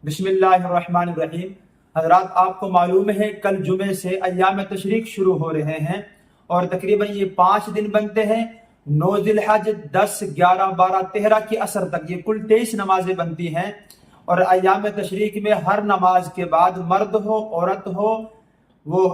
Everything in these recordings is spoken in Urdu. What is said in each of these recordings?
بسم اللہ الرحمن الرحیم۔ حضرات، آپ کو معلوم ہے کل جمعے سے ایام تشریق شروع ہو رہے ہیں اور تقریباً یہ 5 دن بنتے ہیں۔ 9 ذی الحج، 10، 11، 12، 13 کی عصر تک یہ کل 23 نمازیں بنتی ہیں۔ اور ایام تشریق میں ہر نماز کے بعد مرد ہو، عورت ہو، وہ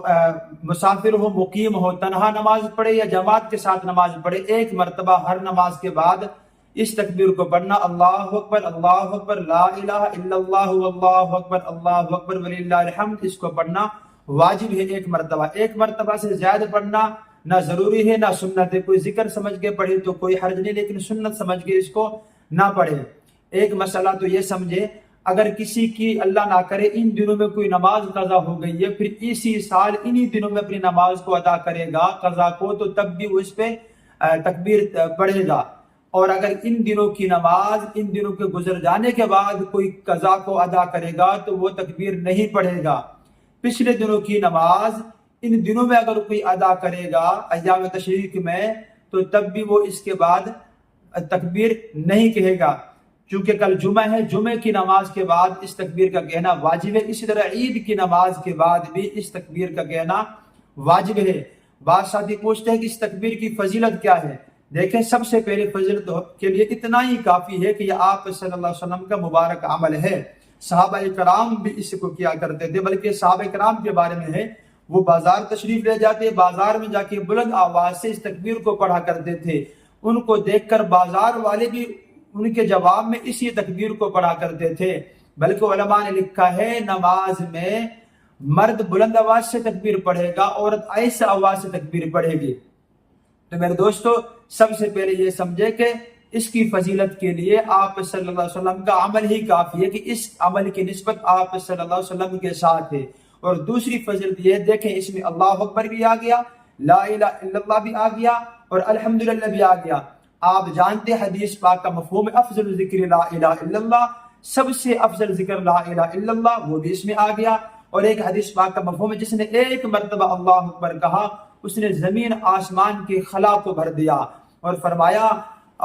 مسافر ہو، مقیم ہو، تنہا نماز پڑھے یا جماعت کے ساتھ نماز پڑھے، ایک مرتبہ ہر نماز کے بعد اس تکبیر کو پڑھنا، اللہ اکبر لا الہ الا اللہ واللہ اکبر وللہ الحمد، اس کو پڑھنا واجب ہے ایک مرتبہ سے زیادہ پڑھنا نہ ضروری ہے نہ سنت ہے۔ کوئی ذکر سمجھ کے پڑھے تو کوئی حرج نہیں، لیکن سنت سمجھ کے اس کو نہ پڑھے۔ ایک مسئلہ تو یہ سمجھے، اگر کسی کی اللہ نہ کرے ان دنوں میں کوئی نماز قضا ہو گئی ہے، پھر اسی سال انہی دنوں میں اپنی نماز کو ادا کرے گا قضا کو، تو تب بھی وہ اس پہ تکبیر پڑھے گا۔ اور اگر ان دنوں کی نماز ان دنوں کے گزر جانے کے بعد کوئی قضا کو ادا کرے گا تو وہ تکبیر نہیں پڑھے گا۔ پچھلے دنوں کی نماز ان دنوں میں اگر کوئی ادا کرے گا ایام تشریق میں، تو تب بھی وہ اس کے بعد تکبیر نہیں کہے گا، چونکہ کل جمعہ ہے، جمعہ کی نماز کے بعد اس تکبیر کا کہنا واجب ہے۔ اسی طرح عید کی نماز کے بعد بھی اس تکبیر کا کہنا واجب ہے۔ بعض ساتھی پوچھتے ہیں کہ اس تکبیر کی فضیلت کیا ہے؟ دیکھیں، سب سے پہلے فضیلت کے لیے اتنا ہی کافی ہے کہ یہ آپ صلی اللہ علیہ وسلم کا مبارک عمل ہے۔ صحابہ کرام بھی اس کو کیا کرتے تھے، بلکہ صحابہ کرام کے بارے میں ہے، وہ بازار تشریف لے جاتے، بازار میں جا کے بلند آواز سے اس تکبیر کو پڑھا کرتے تھے۔ ان کو دیکھ کر بازار والے بھی ان کے جواب میں اسی تکبیر کو پڑھا کرتے تھے۔ بلکہ علماء نے لکھا ہے نماز میں مرد بلند آواز سے تکبیر پڑھے گا، عورت ایسے آواز سے تکبیر پڑھے گی۔ تو میرے دوستو، سب سے پہلے یہ سمجھے کہ اس کی فضیلت کے لیے آپ صلی اللہ علیہ وسلم کا عمل ہی کافی ہے، کہ اس عمل کی نسبت آپ صلی اللہ علیہ وسلم کے ساتھ ہے۔ اور دوسری فضیلت یہ دیکھیں، اس میں اللہ اکبر بھی آ گیا، لا الہ الا اللہ بھی آ گیا، اور الحمدللہ بھی آ گیا۔ آپ جانتے حدیث پاک کا مفہوم، افضل ذکر لا الہ الا اللہ، سب سے افضل ذکر لا الہ الا اللہ، وہ بھی اس میں آ گیا۔ اور ایک حدیث پاک کا مفہوم ہے، جس نے ایک مرتبہ اللہ اکبر کہا اس نے زمین آسمان کی خلا کو بھر دیا۔ اور فرمایا،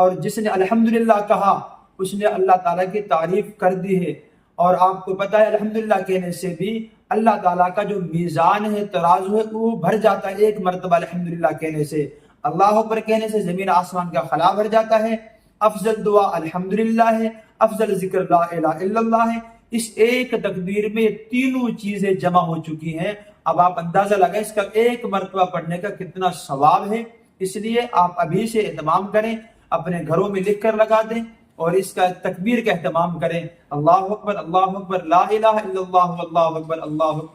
اور جس نے الحمدللہ کہا اس نے اللہ تعالیٰ کی تعریف کر دی ہے۔ اور آپ کو پتہ ہے الحمدللہ کہنے سے بھی اللہ تعالیٰ کا جو میزان ہے، ترازو ہے، وہ بھر جاتا ہے۔ ایک مرتبہ الحمدللہ کہنے سے، اللہ اکبر کہنے سے زمین آسمان کا خلا بھر جاتا ہے۔ افضل دعا الحمدللہ ہے، افضل ذکر لا الہ الا اللہ ہے۔ اس ایک تکبیر میں تینوں چیزیں جمع ہو چکی ہیں۔ اب آپ اندازہ لگائیں اس کا ایک مرتبہ پڑھنے کا کتنا ثواب ہے۔ اس لیے آپ ابھی سے اہتمام کریں، اپنے گھروں میں لکھ کر لگا دیں اور اس کا تکبیر کا اہتمام کریں۔ اللہ اکبر لا الہ الا اللہ واللہ اکبر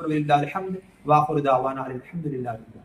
وللہ الحمد، وآخر دعوانا الحمدللہ۔